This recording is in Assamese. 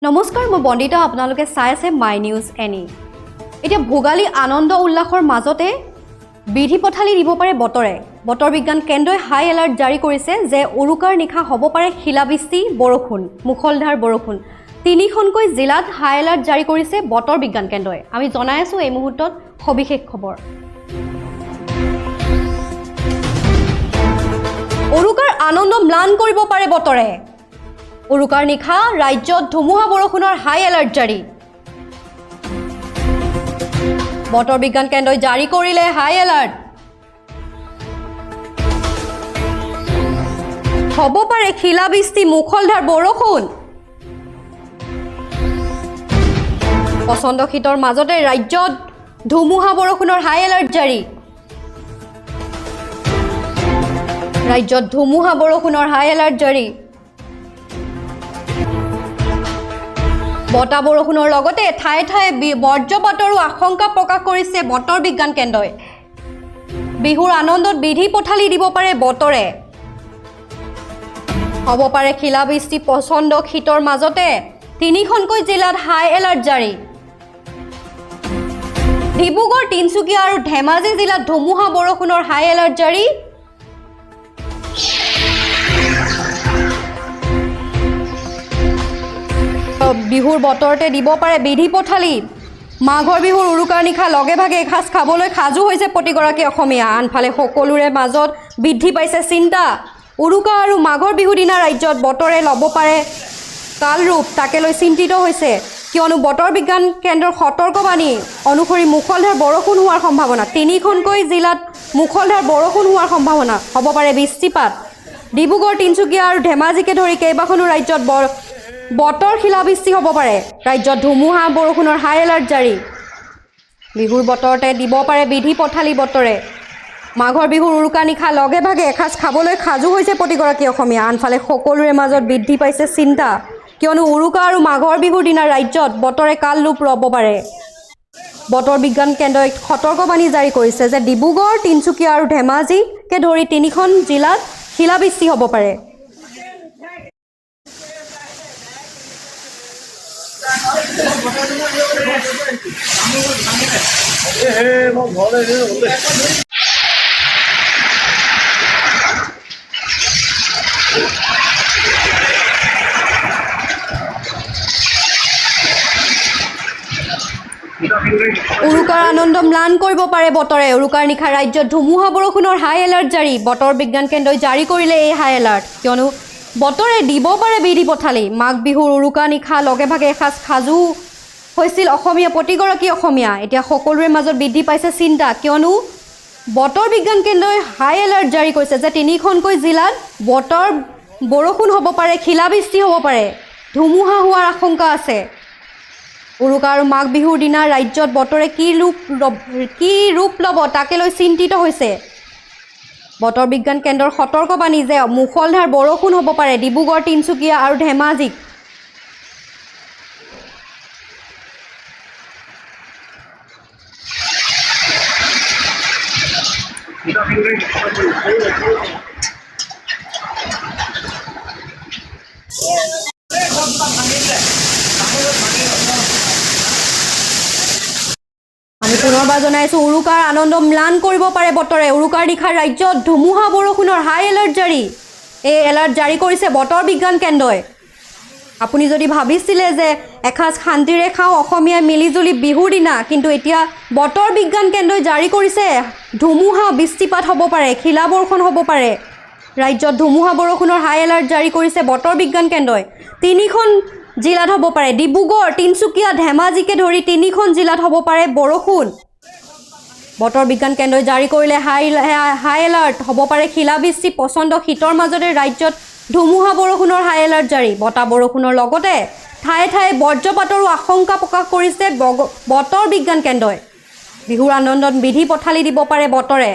নমস্কাৰ মই বন্দিতা আপোনালোকে চাই আছে মাই নিউজ এনি এতিয়া ভোগালী আনন্দ উল্লাসৰ মাজতে বিধি পথালি দিব পাৰে বতৰে বতৰ বিজ্ঞান কেন্দ্ৰই হাই এলাৰ্ট জাৰি কৰিছে যে উৰুকাৰ নিশা হ'ব পাৰে শিলাবৃষ্টি বৰষুণ মুখলধাৰ বৰষুণ তিনিখনকৈ জিলাত হাই এলাৰ্ট জাৰি কৰিছে বতৰ বিজ্ঞান কেন্দ্ৰই আমি জনাই আছো এই মুহূৰ্তত সবিশেষ খবৰ উৰুকাৰ আনন্দ ম্লান কৰিব পাৰে বতৰে উৰুকাৰ নিশা ৰাজ্যত ধুমুহা বৰষুণৰ হাই এলাৰ্ট জাৰি বতৰ বিজ্ঞান কেন্দ্ৰই জাৰি কৰিলে হাই এলাৰ্ট হ'ব পাৰে শিলাবৃষ্টি মুখলধাৰ বৰষুণ পচন্দ শীতৰ মাজতে ৰাজ্যত ধুমুহা বৰষুণৰ হাই এলাৰ্ট জাৰি ৰাজ্যত ধুমুহা বৰষুণৰ হাই এলাৰ্ট জাৰি বতাহ বৰষুণৰ লগতে ঠায়ে ঠায়ে বজ্ৰপাতৰো আশংকা প্ৰকাশ কৰিছে বতৰ বিজ্ঞান কেন্দ্ৰই বিহুৰ আনন্দত বিধি পথালি দিব পাৰে বতৰে হ'ব পাৰে শিলাবৃষ্টি পচন্দ শীতৰ মাজতে তিনিখনকৈ জিলাত হাই এলাৰ্ট জাৰি ডিব্ৰুগড় তিনিচুকীয়া আৰু ধেমাজি জিলাত ধুমুহা বৰষুণৰ হাই এলাৰ্ট জাৰি বিহুৰ বতৰতে দিব পাৰে বিধি পথালি মাঘৰ বিহুৰ উৰুকাৰ নিশা লগে ভাগে এসাঁজ খাবলৈ সাজু হৈছে প্ৰতিগৰাকী অসমীয়া আনফালে সকলোৰে মাজত বৃদ্ধি পাইছে চিন্তা উৰুকা আৰু মাঘৰ বিহুৰ দিনা ৰাজ্যত বতৰে ল'ব পাৰে কাল ৰূপ তাকে লৈ চিন্তিত হৈছে কিয়নো বতৰ বিজ্ঞান কেন্দ্ৰৰ সতৰ্কবাণী অনুসৰি মুখলধাৰ বৰষুণ হোৱাৰ সম্ভাৱনা তিনিখনকৈ জিলাত মুখলধাৰ বৰষুণ হোৱাৰ সম্ভাৱনা হ'ব পাৰে বৃষ্টিপাত ডিব্ৰুগড় তিনিচুকীয়া আৰু ধেমাজিকে ধৰি কেইবাখনো ৰাজ্যত বতৰ শিলাবৃষ্টি হ'ব পাৰে ৰাজ্যত ধুমুহা বৰষুণৰ হাই এলাৰ্ট জাৰি বিহুৰ বতৰতে দিব পাৰে বিধি পথালি বতৰে মাঘৰ বিহুৰ উৰুকা নিশা লগে ভাগে এসাঁজ খাবলৈ সাজু হৈছে প্ৰতিগৰাকী অসমীয়া আনফালে সকলোৰে মাজত বৃদ্ধি পাইছে চিন্তা কিয়নো উৰুকা আৰু মাঘৰ বিহুৰ দিনা ৰাজ্যত বতৰে কাল ৰূপ ল'ব পাৰে বতৰ বিজ্ঞান কেন্দ্ৰই সতৰ্কবাণী জাৰি কৰিছে যে ডিব্ৰুগড় তিনিচুকীয়া আৰু ধেমাজিকে ধৰি তিনিখন জিলাত শিলাবৃষ্টি হ'ব পাৰে উৰুকাৰ আনন্দ ম্লান কৰিব পাৰে বতৰে উৰুকাৰ নিশা ৰাজ্যত ধুমুহা বৰষুণৰ হাই এলাৰ্ট জাৰি বতৰ বিজ্ঞান কেন্দ্ৰই জাৰি কৰিলে এই হাই এলাৰ্ট কিয়নো বতৰে দিব পাৰে বিধি পথালি মাঘ বিহুৰ উৰুকা নিশা লগে ভাগে এসাঁজ সাজু হৈছিল অসমীয়া প্ৰতিগৰাকী অসমীয়া এতিয়া সকলোৰে মাজত বৃদ্ধি পাইছে চিন্তা কিয়নো বতৰ বিজ্ঞান কেন্দ্ৰই হাই এলাৰ্ট জাৰি কৰিছে যে তিনিখনকৈ জিলাত বতৰ বৰষুণ হ'ব পাৰে শিলাবৃষ্টি হ'ব পাৰে ধুমুহা হোৱাৰ আশংকা আছে উৰুকা আৰু মাঘ বিহুৰ দিনা ৰাজ্যত বতৰে কি ৰূপ ল'ব তাকে লৈ চিন্তিত হৈছে বতৰ বিজ্ঞান কেন্দ্ৰৰ সতৰ্কবাণী যে মুখলধাৰ বৰষুণ হ'ব পাৰে ডিব্ৰুগড় তিনিচুকীয়া আৰু ধেমাজিত আমি পুনৰবাৰ জনাইছো উৰুকাৰ আনন্দ ম্লান কৰিব পাৰে বতৰে উৰুকাৰ নিশা ৰাজ্যত ধুমুহা বৰষুণৰ হাই এলাৰ্ট জাৰি এই এলাৰ্ট জাৰি কৰিছে বতৰ বিজ্ঞান কেন্দ্ৰই আপুনি যদি ভাবিছিলে যে এসাঁজ শান্তিৰে খাওঁ অসমীয়াই মিলিজুলি বিহুৰ দিনা কিন্তু এতিয়া বতৰ বিজ্ঞান কেন্দ্ৰই জাৰি কৰিছে ধুমুহা বৃষ্টিপাত হ'ব পাৰে শিলা বৰষুণ হ'ব পাৰে ৰাজ্যত ধুমুহা বৰষুণৰ হাই এলাৰ্ট জাৰি কৰিছে বতৰ বিজ্ঞান কেন্দ্ৰই তিনিখন জিলাত হ'ব পাৰে ডিব্ৰুগড় তিনিচুকীয়া ধেমাজিকে ধৰি তিনিখন জিলাত হ'ব পাৰে বৰষুণ বতৰ বিজ্ঞান কেন্দ্ৰই জাৰি কৰিলে হাই এলাৰ্ট হ'ব পাৰে শিলাবৃষ্টি পচন্দ শীতৰ মাজতে ৰাজ্যত ধুমুহা বৰষুণৰ হাই এলাৰ্ট জাৰি বতাহ বৰষুণৰ লগতে ঠায়ে ঠায়ে বজ্ৰপাতৰো আশংকা প্ৰকাশ কৰিছে বতৰ বিজ্ঞান কেন্দ্ৰই বিহুৰ আনন্দত বিধি পথালি দিব পাৰে বতৰে